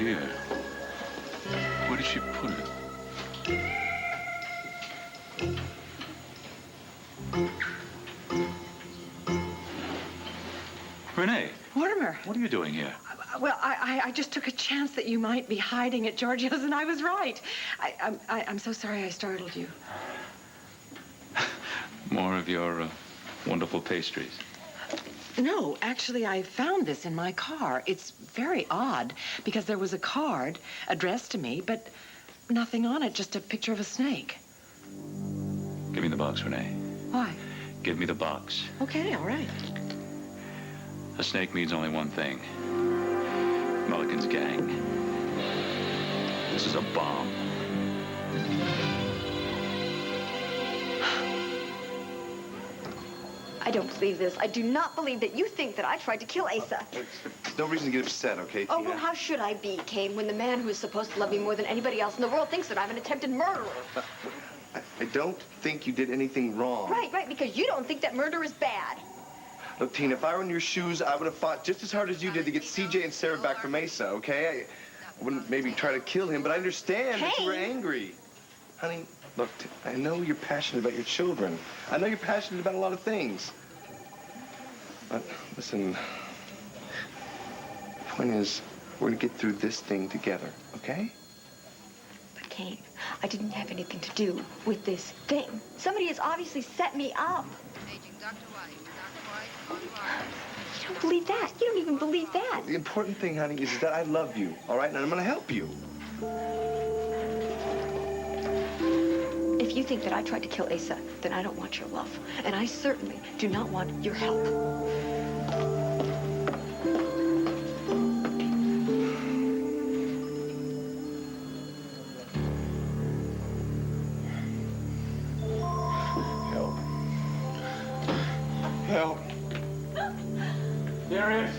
here. Where did she put it? Renee. Mortimer. What are you doing here? Well, I just took a chance that you might be hiding at Giorgio's, and I was right. I'm so sorry I startled you. More of your wonderful pastries. No, actually, I found this in my car. It's very odd, because there was a card addressed to me, but nothing on it, just a picture of a snake. Give me the box, Renee. Why? Give me the box. Okay, all right. A snake means only one thing. Mulligan's gang. This is a bomb. I don't believe this. I do not believe that you think that I tried to kill Asa. No reason to get upset, okay, Oh, Tina? well, how should I be, Kane, when the man who is supposed to love me more than anybody else in the world thinks that I'm an attempted murderer? I don't think you did anything wrong. Right, because you don't think that murder is bad. Look, Tina, if I were in your shoes, I would have fought just as hard as you did to get CJ and Sarah back from Mesa, okay? I wouldn't maybe try to kill him, but I understand that you were angry. Honey, look, I know you're passionate about your children. I know you're passionate about a lot of things. But, listen, the point is, we're gonna get through this thing together, okay? But, Kane, I didn't have anything to do with this thing. Somebody has obviously set me up. You don't believe that. You don't even believe that. The important thing, honey, is that I love you, all right? And I'm gonna help you. If you think that I tried to kill Asa, then I don't want your love. And I certainly do not want your help. Help. Help. Darius!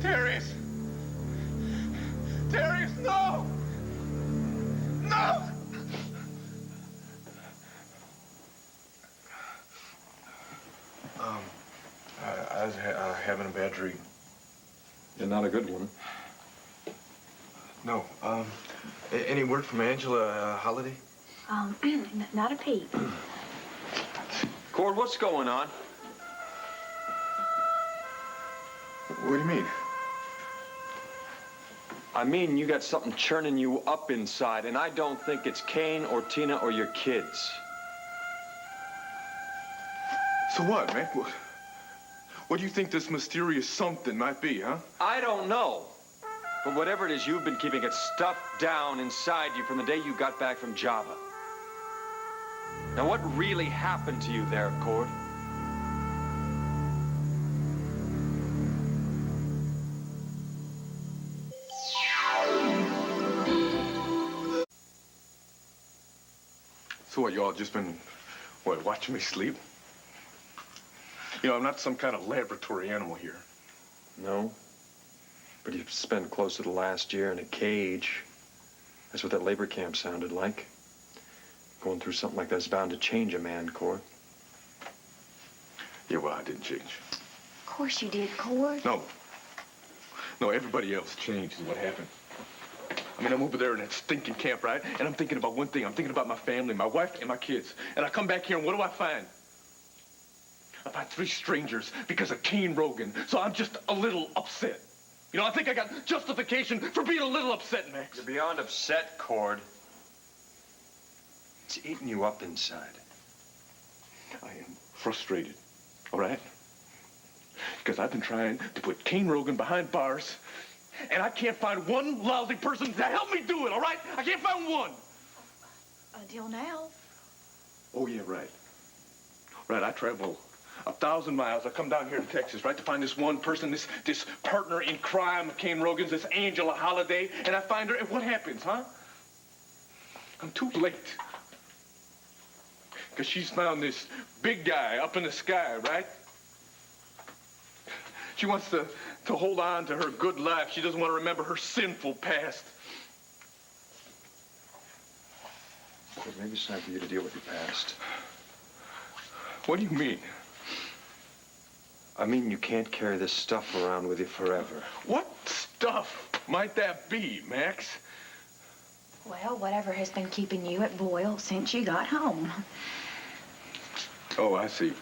Darius! Darius, no! No! I was having a bad dream. Yeah, not a good one. No, any word from Angela, Holiday? Not a peep. Cord, what's going on? What do you mean? I mean, you got something churning you up inside, and I don't think it's Kane or Tina or your kids. So what, man? What do you think this mysterious something might be, huh? I don't know. But whatever it is, you've been keeping it stuffed down inside you from the day you got back from Java. Now, what really happened to you there, Cord? So what, y'all just been, watching me sleep? You know, I'm not some kind of laboratory animal here. No. But you've spent close to the last year in a cage. That's what that labor camp sounded like. Going through something like that's bound to change a man, Cord. Yeah, well, I didn't change. Of course you did, Cord. No, everybody else changed is what happened. I mean, I'm over there in that stinking camp, right? And I'm thinking about one thing. I'm thinking about my family, my wife and my kids. And I come back here and what do I find? I find 3 strangers because of Kane Rogan. So I'm just a little upset. You know, I think I got justification for being a little upset, Max. You're beyond upset, Cord. It's eating you up inside. I am frustrated, all right? Because I've been trying to put Kane Rogan behind bars, and I can't find one lousy person to help me do it, all right? I can't find one. Until now. Oh, yeah, right. Right, I travel 1,000 miles. I come down here to Texas, right, to find this one person, this partner in crime of Kane Rogan's, this Angela Holiday, and I find her, and what happens, huh? I'm too late. Because she's found this big guy up in the sky, right? She wants to hold on to her good life. She doesn't want to remember her sinful past. Cord, maybe it's time for you to deal with your past. What do you mean? I mean, you can't carry this stuff around with you forever. What stuff might that be, Max? Well, whatever has been keeping you at Boyle since you got home. Oh, I see.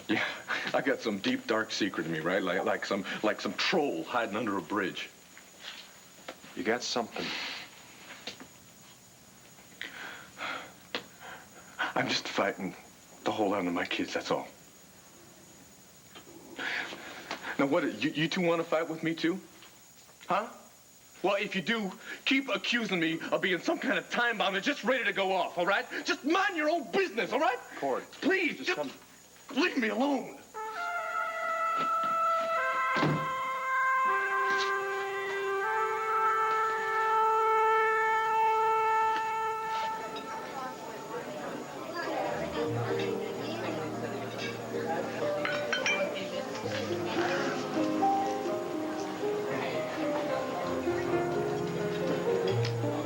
Yeah, I got some deep, dark secret in me, right? Like some troll hiding under a bridge. You got something. I'm just fighting to hold on to my kids, that's all. Now, what, you two want to fight with me, too? Huh? Well, if you do, keep accusing me of being some kind of time bomb that's just ready to go off, all right? Just mind your own business, all right? Cord. Please, just come. leave me alone.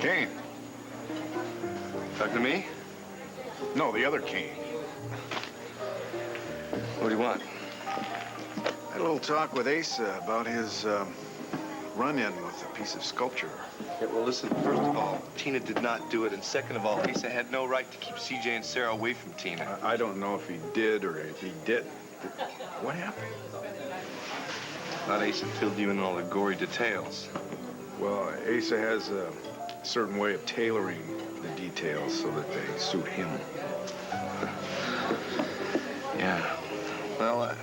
Kane. Talking to me? No, the other Kane. What do you want? Had a little talk with Asa about his run-in with a piece of sculpture. Yeah, well, listen, first of all, Tina did not do it, and second of all, Asa had no right to keep CJ and Sarah away from Tina. I don't know if he did or if he didn't. What happened? Thought Asa filled you in all the gory details. Well, Asa has a certain way of tailoring the details so that they suit him. Yeah. Well,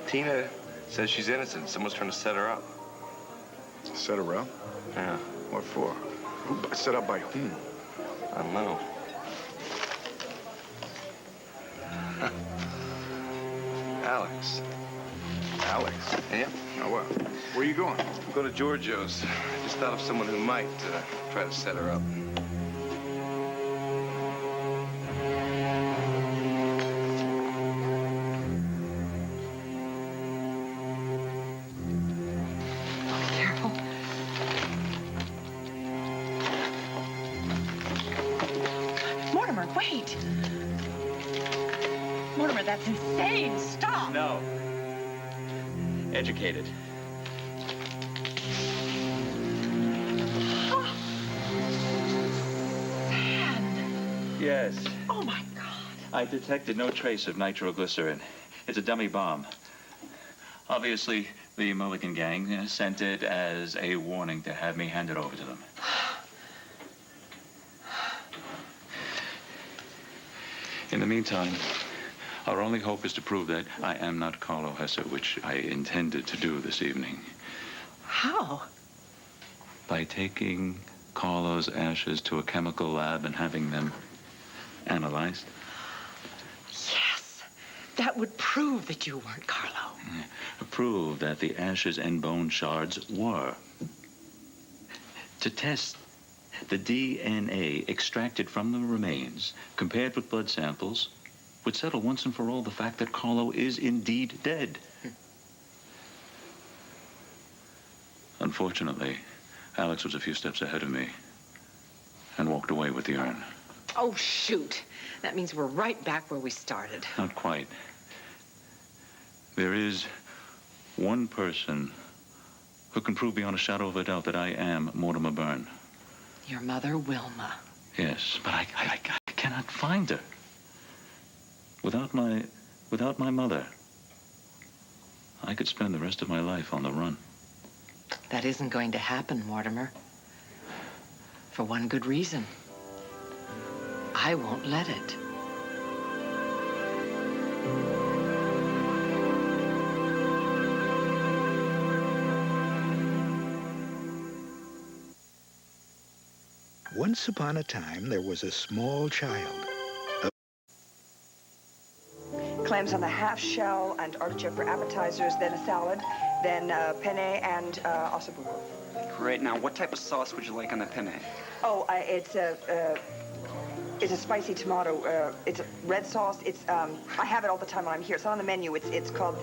Tina says she's innocent. Someone's trying to set her up. Set her up? Yeah. What for? Set up by whom? I don't know. Alex. Alex. Yeah? Now what? Where are you going? Go to Giorgio's. I just thought of someone who might try to set her up. Careful. Mortimer, wait! Mortimer, that's insane. Stop! No. Educated. Sand. Yes. Oh, my God. I detected no trace of nitroglycerin. It's a dummy bomb. Obviously, the Mulligan gang sent it as a warning to have me hand it over to them. In the meantime, our only hope is to prove that I am not Carlo Hesse, which I intended to do this evening. How? By taking Carlo's ashes to a chemical lab and having them analyzed. Yes. That would prove that you weren't Carlo. Prove that the ashes and bone shards were. To test the DNA extracted from the remains, compared with blood samples, would settle once and for all the fact that Carlo is indeed dead. Unfortunately, Alex was a few steps ahead of me and walked away with the urn. Oh, shoot. That means we're right back where we started. Not quite. There is one person who can prove beyond a shadow of a doubt that I am Mortimer Byrne. Your mother, Wilma. Yes, but I cannot find her. Without my mother, I could spend the rest of my life on the run. That isn't going to happen, Mortimer. For one good reason. I won't let it. Once upon a time, there was a small child. Clams on the half shell and artichoke for appetizers, then a salad, then penne and ossobuco. Great. Now, what type of sauce would you like on the penne? Oh, it's a spicy tomato. It's a red sauce. It's I have it all the time when I'm here. It's on the menu. It's called,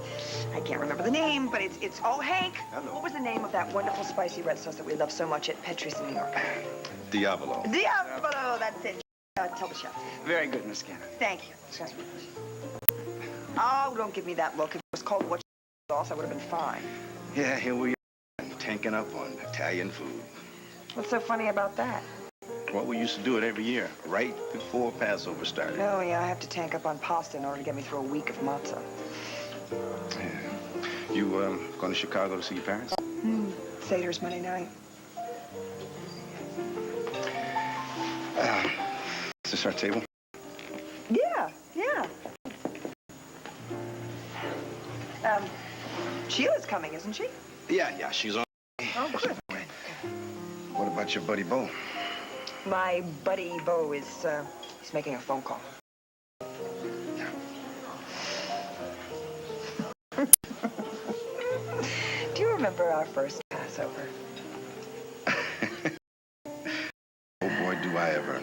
I can't remember the name, but it's oh, Hank. Hello. What was the name of that wonderful spicy red sauce that we love so much at Petrie's in New York? Diavolo. Diavolo, that's it. Tell the chef. Very good, Miss Cannon. Thank you. Oh, don't give me that look. It was called what sauce, I would have been fine. Yeah, here we are, tanking up on Italian food. What's so funny about that? Well, we used to do it every year, right before Passover started. Oh, yeah, I have to tank up on pasta in order to get me through a week of matzah. Yeah. You going to Chicago to see your parents? Seder's Monday night. Is this our table? Yeah. Sheila's coming, isn't she? Yeah, she's on. Oh, good. What about your buddy Bo? My buddy Bo is, he's making a phone call. Do you remember our first Passover? Oh, boy, do I ever.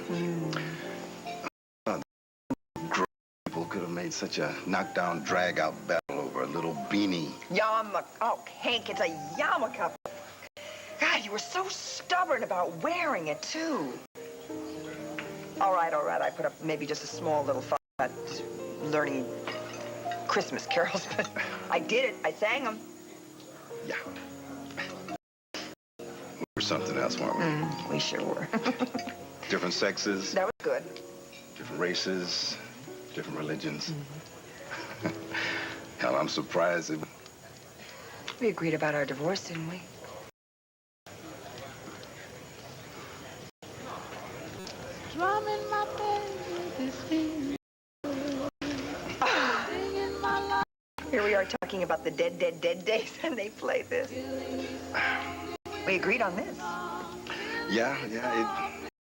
People could have made such a knockdown, drag-out battle over a little beanie. Oh, Hank, it's a yarmulke. God, you were so stubborn about wearing it, too. All right. I put up maybe just a small little fight about learning Christmas carols, but I did it. I sang them. Yeah. We were something else, weren't we? We sure were. Different sexes. That was good. Different races. Different religions. Hell, I'm surprised. We agreed about our divorce, didn't we? Drumming my bed with his fingers. Here we are talking about the dead days, and they play this. We agreed on this. Yeah, it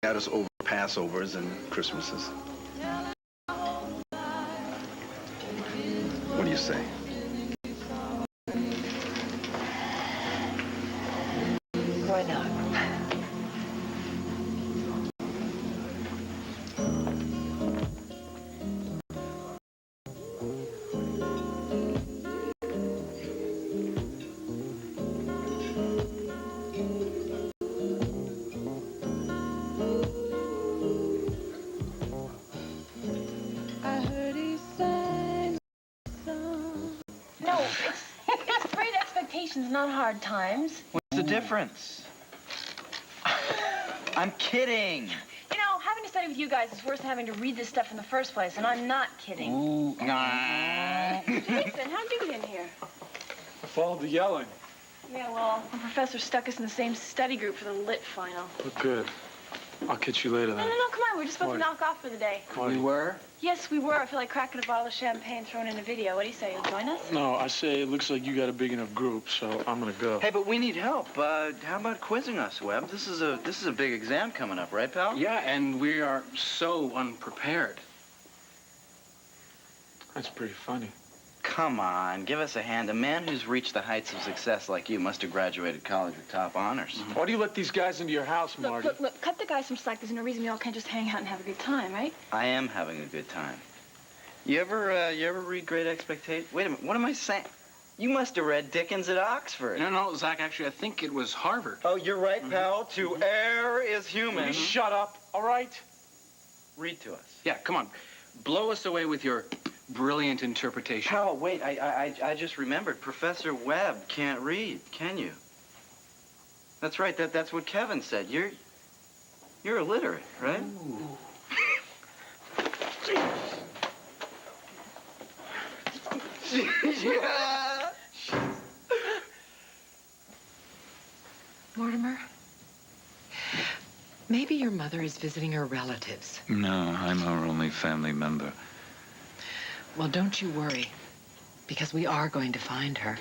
got us over Passovers and Christmases. What do you say? Why not? I heard he sang a song. No, it's great expectations, not hard times. What's the difference? I'm kidding. You know, having to study with you guys is worse than having to read this stuff in the first place, and I'm not kidding. Ooh, Jason, how'd you get in here? I followed the yelling. Yeah, well, the professor stuck us in the same study group for the lit final. But good. I'll catch you later No, then. come on, we're just supposed to knock off for the day. We were? Yes, we were. I feel like cracking a bottle of champagne, throwing in a video. What do you say? You'll join us? No, I say it looks like you got a big enough group, so I'm gonna go. Hey, but we need help. How about quizzing us, Webb? This is a big exam coming up, right, pal? Yeah, and we are so unprepared. That's pretty funny. Come on, give us a hand. A man who's reached the heights of success like you must have graduated college with top honors. Why do you let these guys into your house, Marty? Look, cut the guys some slack. There's no reason we all can't just hang out and have a good time, right? I am having a good time. You ever read Great Expectations? Wait a minute, what am I saying? You must have read Dickens at Oxford. No, Zach, actually, I think it was Harvard. Oh, you're right, pal. To err is human. Mhm. Shut up, all right? Read to us. Yeah, come on. Blow us away with your brilliant interpretation. Pal, wait, I just remembered. Professor Webb can't read, can you? That's right, that's what Kevin said. You're illiterate, right? Yeah. Mortimer, maybe your mother is visiting her relatives. No, I'm her only family member. Well, don't you worry, because we are going to find her.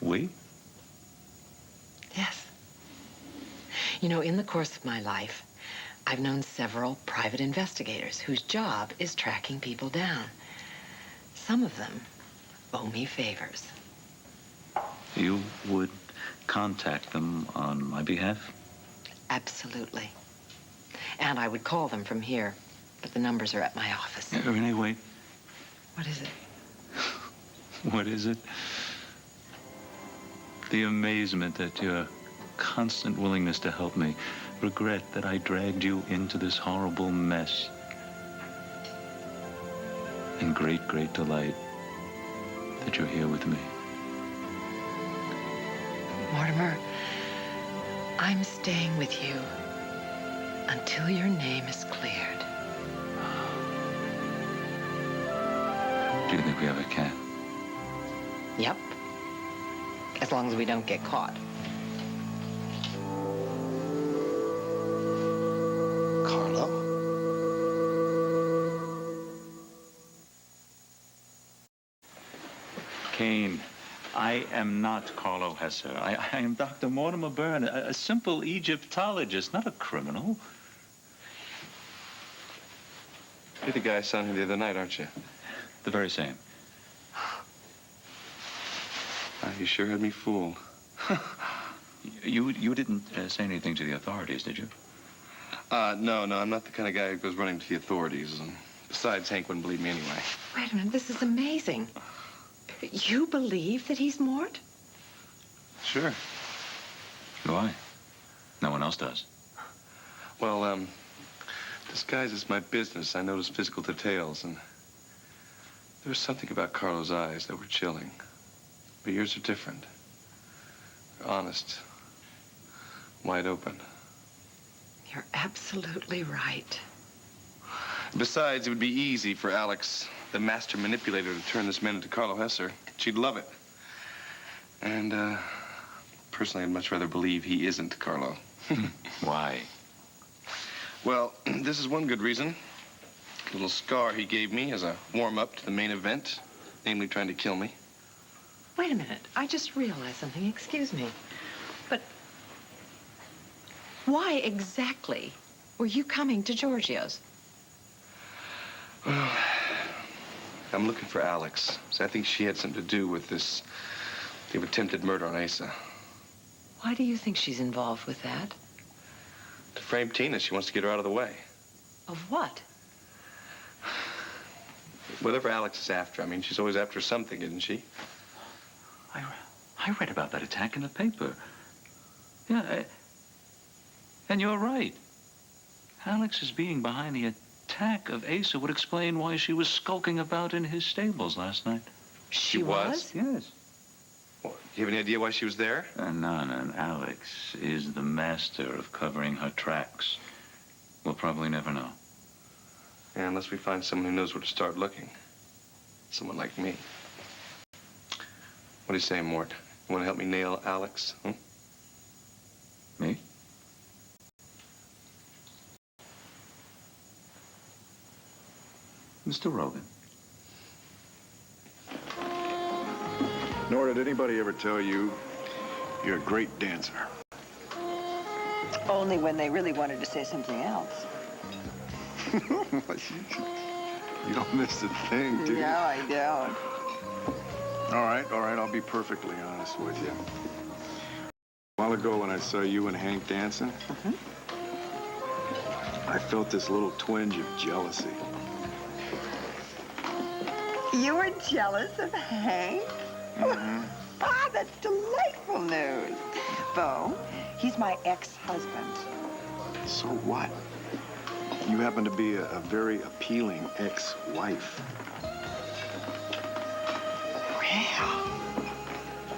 We? Yes. You know, in the course of my life, I've known several private investigators whose job is tracking people down. Some of them owe me favors. You would contact them on my behalf? Absolutely. And I would call them from here, but the numbers are at my office. Renee, wait. What is it? What is it? The amazement at your constant willingness to help me. Regret that I dragged you into this horrible mess. And great, great delight that you're here with me. Mortimer, I'm staying with you until your name is cleared. Do you think we have a cat? Yep. As long as we don't get caught. Carlo? Kane, I am not Carlo Hesser. I am Dr. Mortimer Byrne, a simple Egyptologist, not a criminal. You're the guy I saw here the other night, aren't you? The very same. You sure had me fooled. You didn't say anything to the authorities, did you? No, I'm not the kind of guy who goes running to the authorities. And besides, Hank wouldn't believe me anyway. Wait a minute, this is amazing. You believe that he's Mort? Sure. Why? No one else does. Well, disguise is my business. I notice physical details, and there was something about Carlo's eyes that were chilling. But yours are different. They're honest. Wide open. You're absolutely right. Besides, it would be easy for Alex, the master manipulator, to turn this man into Carlo Hesser. She'd love it. And, personally, I'd much rather believe he isn't Carlo. Why? Well, this is one good reason. A little scar he gave me as a warm-up to the main event, namely trying to kill me. Wait a minute. I just realized something. Excuse me. But why exactly were you coming to Giorgio's? Well, I'm looking for Alex. So I think she had something to do with this attempted murder on Asa. Why do you think she's involved with that? To frame Tina, she wants to get her out of the way. Of what? Whatever Alex is after. I mean, she's always after something, isn't she? I read about that attack in the paper. Yeah, and you're right. Alex's being behind the attack of Asa would explain why she was skulking about in his stables last night. She was? Yes. Well, do you have any idea why she was there? None. Alex is the master of covering her tracks. We'll probably never know. Yeah, unless we find someone who knows where to start looking. Someone like me. What do you say, Mort? You want to help me nail Alex? Me? Mr. Rogan. Nor did anybody ever tell you you're a great dancer. Only when they really wanted to say something else. You don't miss a thing, do you? No, I don't. All right, I'll be perfectly honest with you. A while ago when I saw you and Hank dancing, I felt this little twinge of jealousy. You were jealous of Hank? Ah, that's delightful news. Bo, he's my ex-husband. So what? You happen to be a very appealing ex-wife. Well,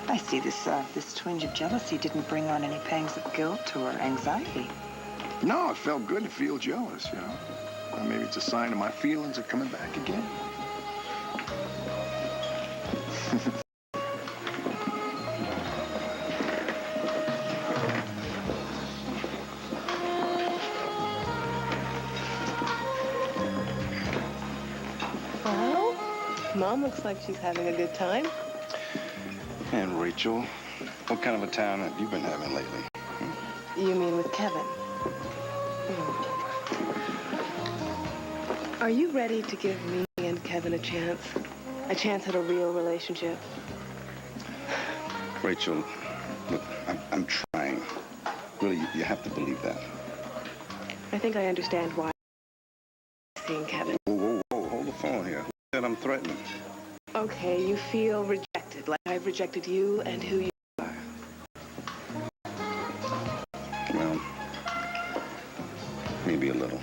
I see this twinge of jealousy didn't bring on any pangs of guilt or anxiety. No, it felt good to feel jealous, you know. Well, maybe it's a sign of my feelings are coming back again. Well, Mom looks like she's having a good time. And Rachel, what kind of a time have you been having lately? You mean with Kevin? Are you ready to give me and Kevin a chance? A chance at a real relationship? Rachel, look, I'm trying. Really, you have to believe that. I think I understand why I'm seeing Kevin. Whoa, hold the phone here. Who said I'm threatening? Okay, you feel rejected, like I've rejected you and who you are. Well, maybe a little.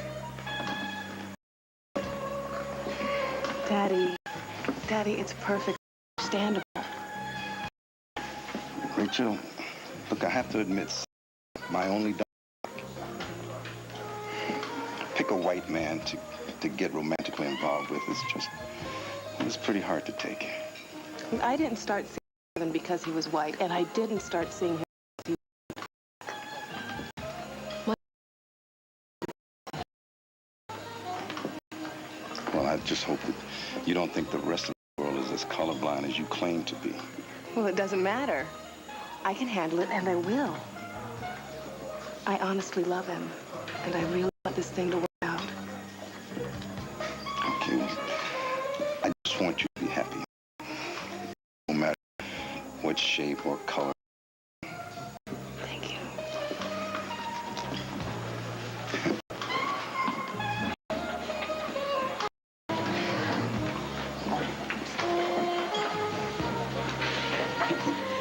Daddy, it's perfect. understandable. Rachel, look, I have to admit, my only dog. Pick a white man to get romantically involved with is just, it's pretty hard to take. I didn't start seeing Kevin because he was white, and I didn't start seeing him because Well, I just hope that you don't think the rest of the world is as colorblind as you claim to be. Well, it doesn't matter. I can handle it, and I will. I honestly love him, and I really want this thing to work out. Okay, well, I just want you to be happy. No matter what shape or color. Thank you.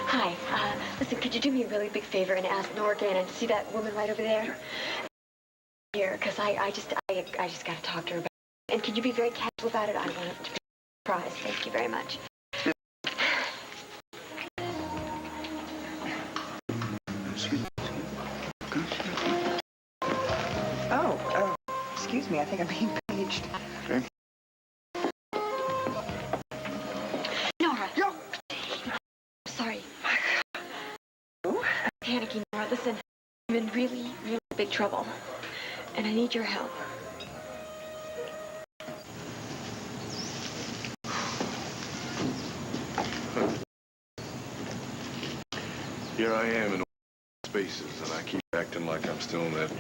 Hi, listen, could you do me a really big favor and ask Norgan and see that woman right over there? Here, because I just got to talk to her about it. And could you be very casual about it? I want it to be a surprise. Thank you very much. Oh, excuse me. I think I'm being paged. Okay. Nora. Yo. Sorry. I'm panicking, Nora. Listen, I'm in really, really big trouble. And I need your help. Here I am in spaces, and I keep acting like I'm still in that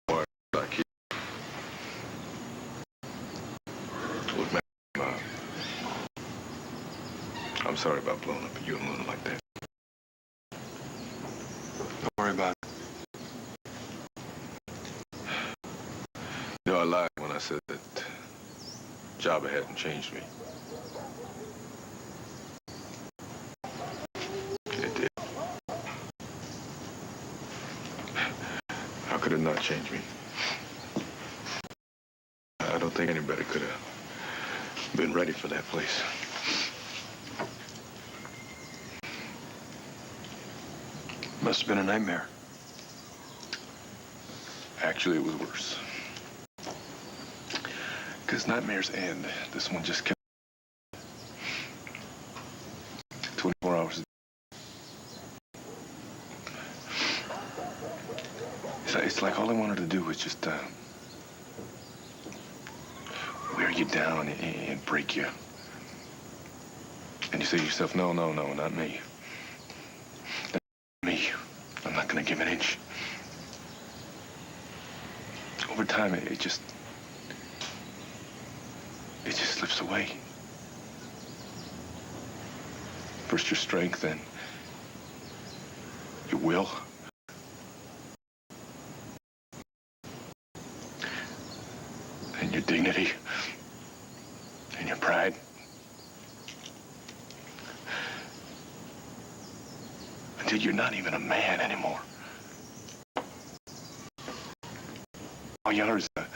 bar. Look, man, I'm sorry about blowing up at you and Luna like that. Don't worry about it. You know, I lied when I said that Jabba hadn't changed me. It did. How could it not change me? I don't think anybody could have been ready for that place. Must have been a nightmare. Actually, it was worse. Because nightmares end. This one just kept 24 hours a day. It's like all I wanted to do was just wear you down and break you. And you say to yourself, no, no, no, not me. Not me. I'm not going to give an inch. Over time, it just slips away. First your strength, then your will. And your dignity. And your pride. Until you're not even a man anymore. All you are is a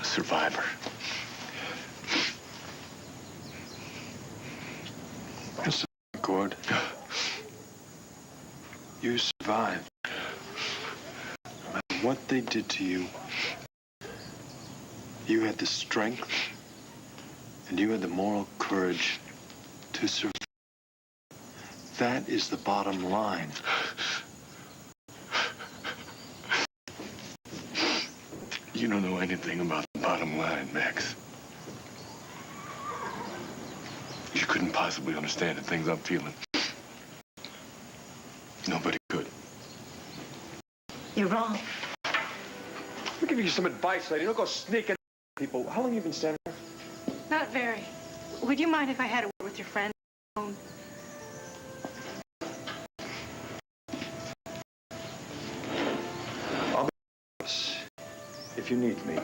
survivor. Yes, Gord. You survived. No matter what they did to you, you had the strength and you had the moral courage to survive. That is the bottom line. You don't know anything about the bottom line, Max. You couldn't possibly understand the things I'm feeling. Nobody could. You're wrong. I'll give you some advice, lady. Don't go sneaking people. How long have you been standing there? Not very. Would you mind if I had a word with your friend? I'll be if you need me.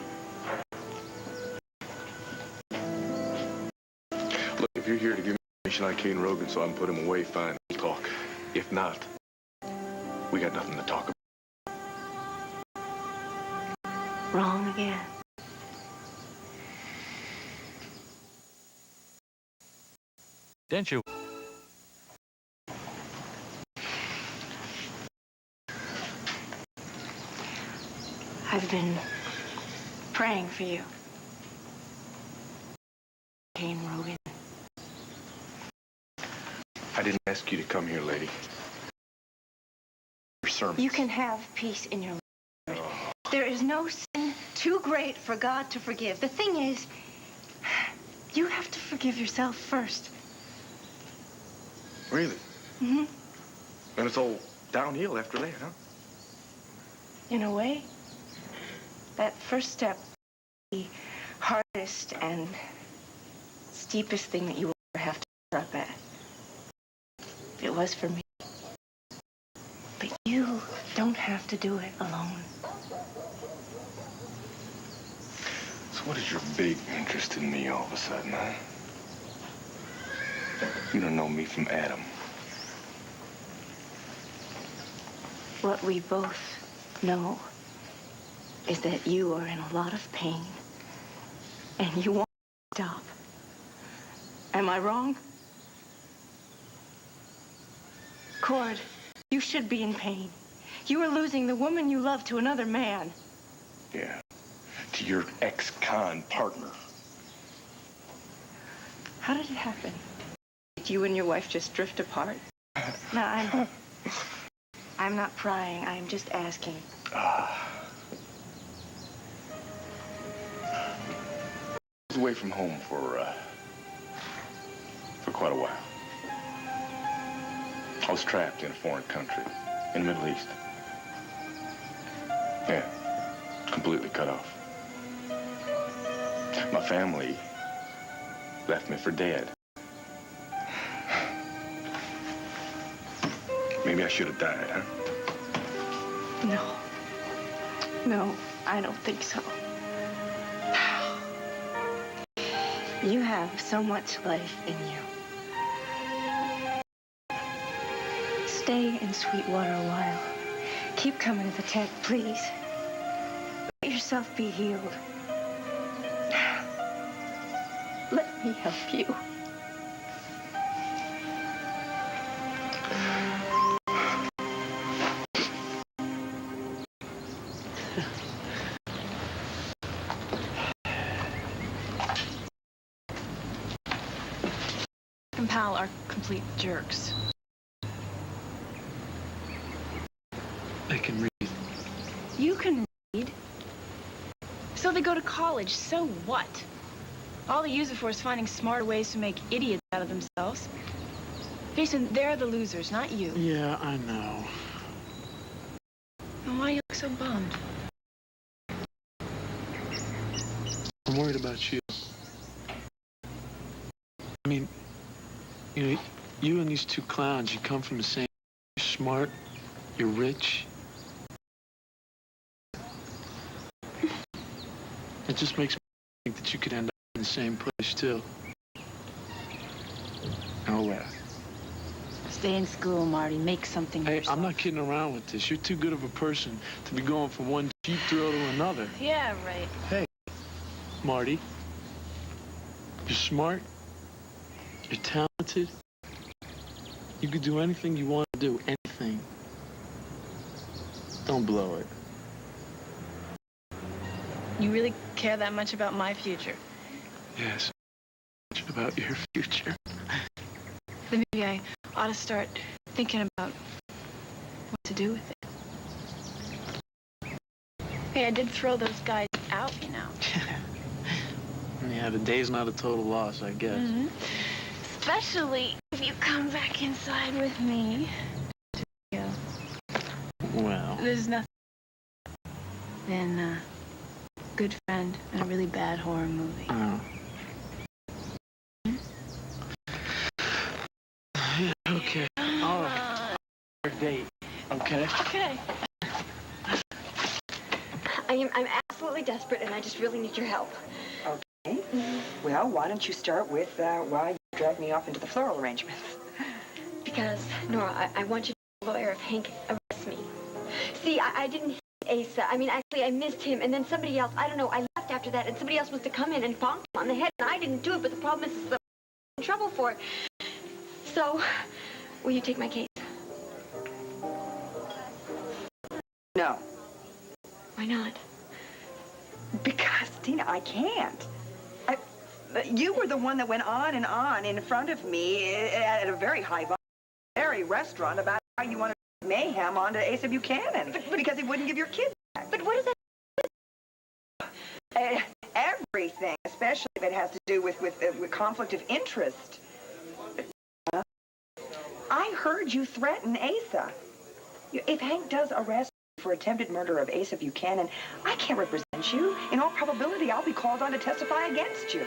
Look, if you're here to give me information on Kane Rogan so I can put him away, fine, we'll talk. If not, we got nothing to talk about. wrong again. Didn't you? I've been praying for you. Kane Rogan. I didn't ask you to come here, lady. Your sermon. You can have peace in your life. There is no sin too great for God to forgive. The thing is, you have to forgive yourself first. Really? Mm-hmm. And it's all downhill after that, huh? In a way, that first step is the hardest and steepest thing that you will ever have to step at. It was for me. But you don't have to do it alone. So what is your big interest in me all of a sudden, huh? You don't know me from Adam. What we both know is that you are in a lot of pain and you want to stop. Am I wrong? Cord, you should be in pain. You are losing the woman you love to another man. Yeah. To your ex-con partner. How did it happen? Did you and your wife just drift apart? No, I'm not prying. I'm just asking. I was away from home for quite a while. I was trapped in a foreign country, in the Middle East. Yeah, completely cut off. My family left me for dead. Maybe I should have died, huh? No. No, I don't think so. You have so much life in you. Stay in Sweetwater a while. Keep coming to the tech, please. Let yourself be healed. Let me help you. And Pal are complete jerks. I can read. You can read. So they go to college, so what? All they use it for is finding smarter ways to make idiots out of themselves. Jason, they're the losers, not you. Yeah, I know. And why do you look so bummed? I'm worried about you. I mean, you know, you and these two clowns, you come from the same... You're smart, you're rich. It just makes me think that you could end up in the same place, too. Oh, well. Stay in school, Marty. Make something of Hey, yourself. I'm not kidding around with this. You're too good of a person to be going from one cheap thrill to another. Yeah, right. Hey, Marty, you're smart, you're talented, you could do anything you want to do, anything. Don't blow it. You really care that much about my future? Yes, much about your future. Then maybe I ought to start thinking about what to do with it. Hey, I did throw those guys out, you know. Yeah, the day's not a total loss, I guess. Mm-hmm. Especially if you come back inside with me. Yeah. Well. There's nothing than a good friend and a really bad horror movie. Oh. Yeah, okay. All right. Our date, okay? Okay. I'm absolutely desperate, and I just really need your help. Okay. Well, why don't you start with why you dragged me off into the floral arrangements? Because, Nora, I want you to be the lawyer if Hank arrests me. See, I didn't Asa. I mean, actually, I missed him, and then somebody else, I don't know, I left after that, and somebody else must have come in and bonked him on the head, and I didn't do it, but the problem is that I'm in trouble for it. So, will you take my case? No. Why not? Because, Tina, I can't. You were the one that went on and on in front of me at a very high volume restaurant about how you wanted to mayhem onto Asa Buchanan because he wouldn't give your kids back. But what does that... Everything, especially if it has to do with conflict of interest. I heard you threaten Asa. If Hank does arrest you for attempted murder of Asa Buchanan, I can't represent you. In all probability, I'll be called on to testify against you.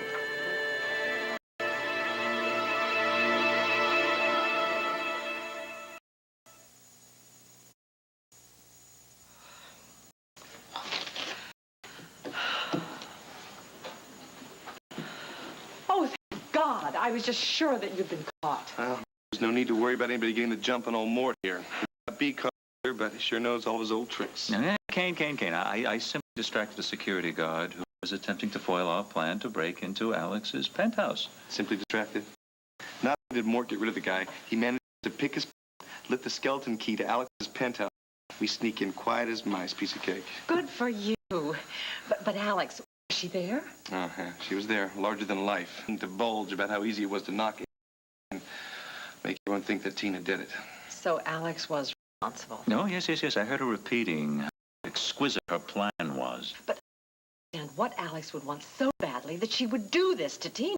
Oh, thank God. I was just sure that you'd been caught. Well, there's no need to worry about anybody getting the jump on old Mort here. Be caught, but he sure knows all his old tricks. Kane. I simply distracted a security guard who was attempting to foil our plan to break into Alex's penthouse. Simply distracted? Not only did Mort get rid of the guy, he managed to pick his... lit the skeleton key to Alex's penthouse. We sneak in quiet as mice, piece of cake. Good for you. But Alex, was she there? Oh, yeah, she was there, larger than life. And divulge about how easy it was to knock it and make everyone think that Tina did it. So Alex was responsible. No, yes. I heard her repeating how exquisite her plan was. But and what Alex would want so badly that she would do this to Tina.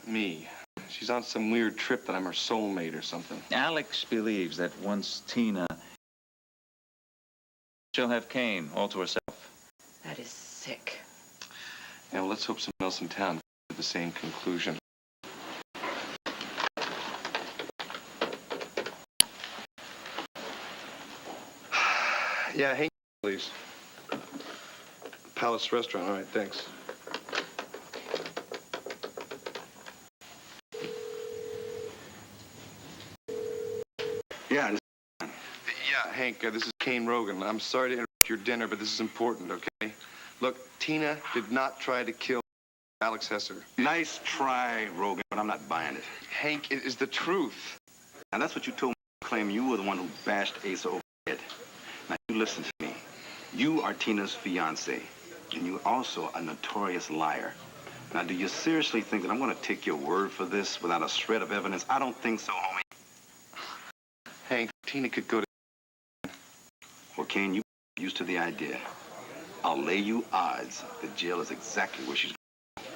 Me. She's on some weird trip that I'm her soulmate or something. Alex believes that once Tina... she'll have Kane all to herself. That is sick. Yeah, well, let's hope someone else in town comes to the same conclusion. Yeah, Hank, please. Palace Restaurant. All right, thanks. Yeah. Yeah, Hank, this is Kane Rogan. I'm sorry to interrupt your dinner, but this is important, okay? Look, Tina did not try to kill Alex Hesser. Nice try, Rogan, but I'm not buying it. Hank, it is the truth. Now, that's what you told me. Claim you were the one who bashed Asa over the head. Now, you listen to me. You are Tina's fiancé, and you're also a notorious liar. Now, do you seriously think that I'm going to take your word for this without a shred of evidence? I don't think so, homie. Hank, Tina could go to... Well, Kane, you used to the idea. I'll lay you odds that jail is exactly where she's going.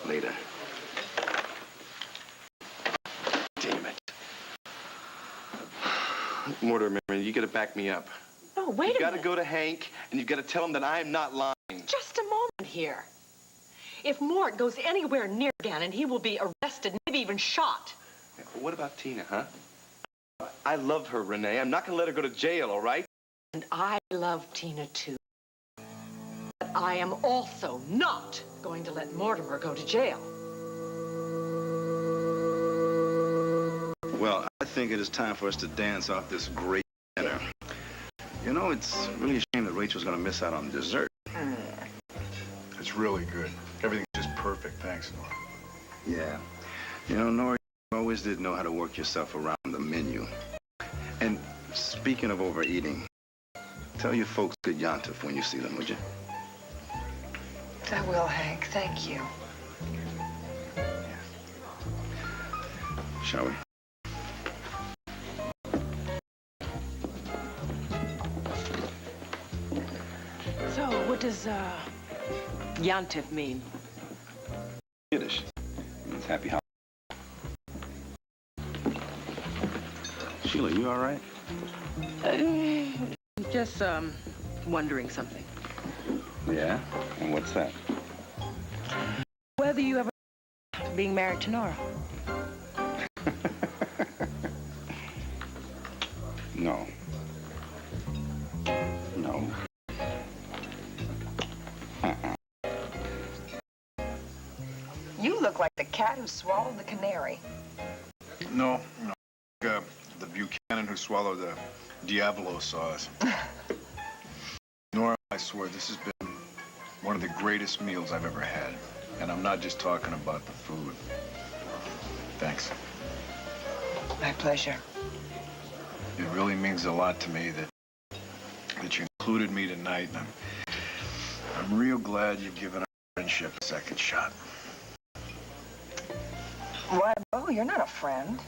Later. Damn it. Mortimer, you gotta back me up. No, wait a minute. You gotta go to Hank, and you've gotta tell him that I'm not lying. Just a moment here. If Mort goes anywhere near Gannon, he will be arrested, maybe even shot. Yeah, but what about Tina, huh? I love her, Renee. I'm not gonna let her go to jail, all right? And I love Tina, too. But I am also not going to let Mortimer go to jail. Well, I think it is time for us to dance off this great dinner. You know, it's really a shame that Rachel's going to miss out on dessert. It's really good. Everything's just perfect. Thanks, Nora. Yeah. You know, Nora, you always did know how to work yourself around the menu. And speaking of overeating, tell your folks good Yontif when you see them, would you? I will, Hank. Thank you. Shall we? So, what does, Yontif mean? Yiddish. It means happy holidays. Sheila, you all right? Just, wondering something. Yeah? And what's that? Whether you ever being married to Nora. No. No. You look like the cat who swallowed the canary. No. The Buchanan who swallowed the Diablo sauce. I swear this has been one of the greatest meals I've ever had. And I'm not just talking about the food. Thanks. My pleasure. It really means a lot to me that you included me tonight, and I'm real glad you've given our friendship a second shot. Why, Bo, you're not a friend.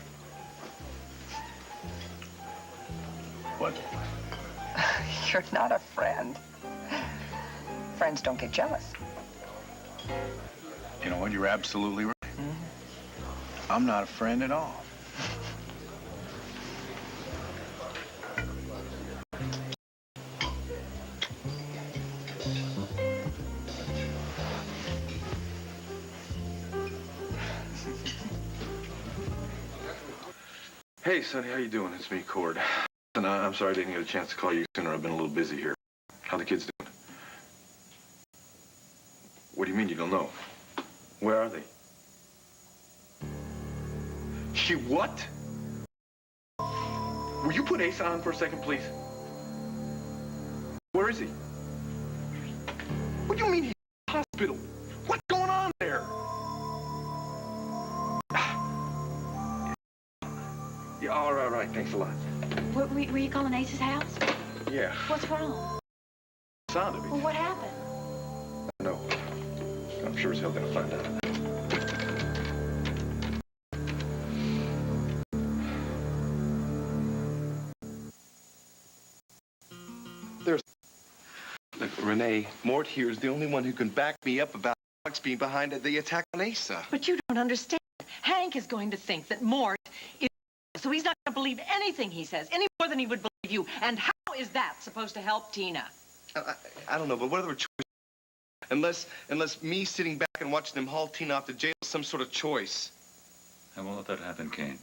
What? You're not a friend. Friends don't get jealous. You know what? You're absolutely right. I'm not a friend at all. Hey, Sonny, how you doing? It's me, Cord. And I'm sorry I didn't get a chance to call you sooner. I've been a little busy here. How the kids doing? What do you mean you don't know? Where are they? She what? Will you put Asa on for a second, please? Where is he? What do you mean he's in the hospital? What's going on there? Yeah, all right, thanks a lot. Were you calling Ace's house? Yeah. What's wrong? Sound of it. Well, what happened? No. I'm sure as hell gonna find out. Look, Renee, Mort here is the only one who can back me up about Alex being behind the attack on Asa. But you don't understand. Hank is going to think that Mort is... So he's not going to believe anything he says, any more than he would believe you. And how is that supposed to help Tina? I don't know, but what other choice? Unless me sitting back and watching them haul Tina off to jail is some sort of choice. I won't let that happen, Kane.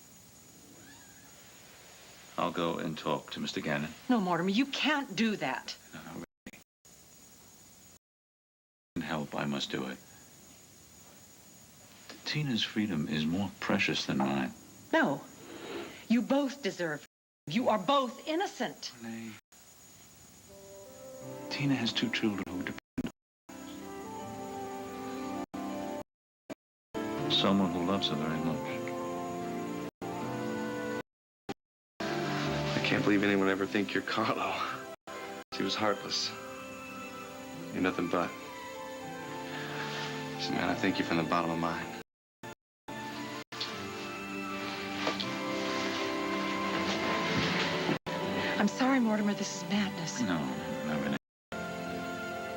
I'll go and talk to Mr. Gannon. No, Mortimer, you can't do that. No, really. Help, I must do it. Tina's freedom is more precious than mine. No. You both deserve it. You are both innocent. Renee. Tina has 2 children who depend on her. Someone who loves her very much. I can't believe anyone ever think you're Carlo. She was heartless. You're nothing but. So, man, I thank you from the bottom of mine. I'm sorry, Mortimer, this is madness. No, Renee.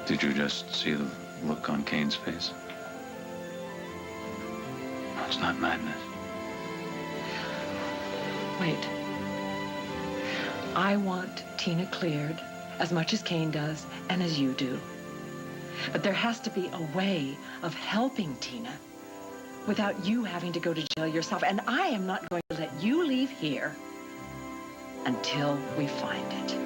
Did you just see the look on Kane's face? No, it's not madness. Wait. I want Tina cleared as much as Kane does and as you do. But there has to be a way of helping Tina without you having to go to jail yourself. And I am not going to let you leave here until we find it.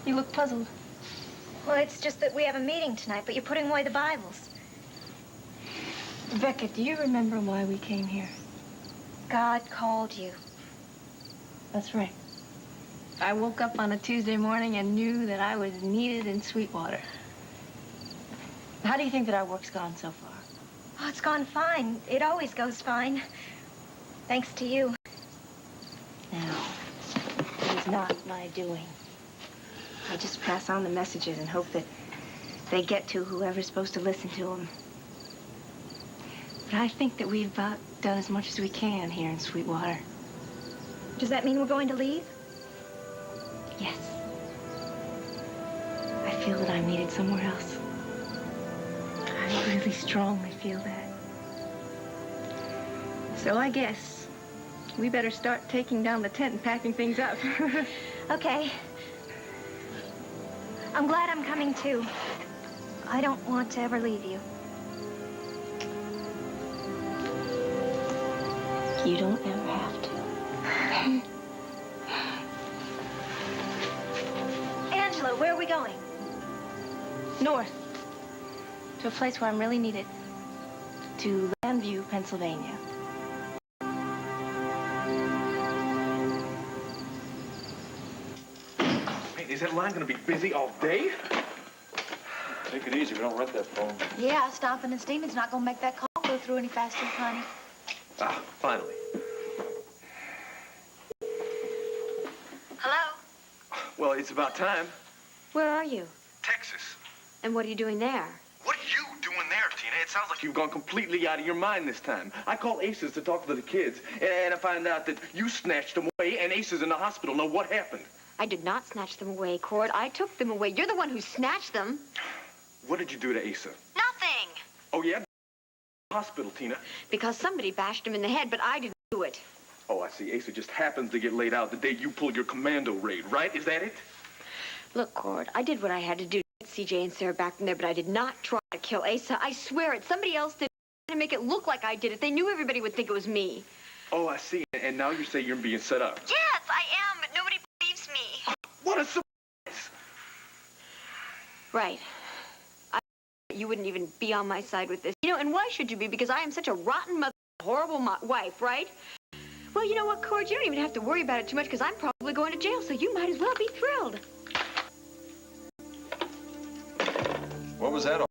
You look puzzled. Well, it's just that we have a meeting tonight, but you're putting away the Bibles. Becca, do you remember why we came here? God called you. That's right. I woke up on a Tuesday morning and knew that I was needed in Sweetwater. How do you think that our work's gone so far? Oh, it's gone fine. It always goes fine. Thanks to you. Now, it is not my doing. I just pass on the messages and hope that they get to whoever's supposed to listen to them. But I think that we've about done as much as we can here in Sweetwater. Does that mean we're going to leave? Yes. I feel that I'm needed somewhere else. I really strongly feel that. So I guess we better start taking down the tent and packing things up. Okay. I'm glad I'm coming too. I don't want to ever leave you. You don't ever have to. Angela, where are we going? North. to a place where I'm really needed. To Landview, Pennsylvania. Man, is that line gonna be busy all day? Take it easy. We don't rent that phone. Yeah, stomping and steaming's not gonna make that call go through any faster, honey. Ah, finally. Hello? Well, it's about time. Where are you? Texas. And what are you doing there? What are you doing there, Tina? It sounds like you've gone completely out of your mind this time. I call Aces to talk to the kids, and I find out that you snatched them away, and Aces in the hospital. Now, what happened? I did not snatch them away, Cord. I took them away. You're the one who snatched them. What did you do to Asa? Nothing. Oh, yeah? Hospital, Tina. Because somebody bashed him in the head, but I didn't do it. Oh, I see. Asa just happens to get laid out the day you pulled your commando raid, right? Is that it? Look, Cord, I did what I had to do to get CJ and Sarah back from there, but I did not try to kill Asa. I swear it. Somebody else did it to make it look like I did it. They knew everybody would think it was me. Oh, I see. And now you say you're being set up. Yes, I am, but nobody believes me. What a surprise! Right. You wouldn't even be on my side with this. You know, and why should you be? Because I am such a rotten mother, horrible wife, right? Well, you know what, Cord? You don't even have to worry about it too much because I'm probably going to jail, so you might as well be thrilled. What was that all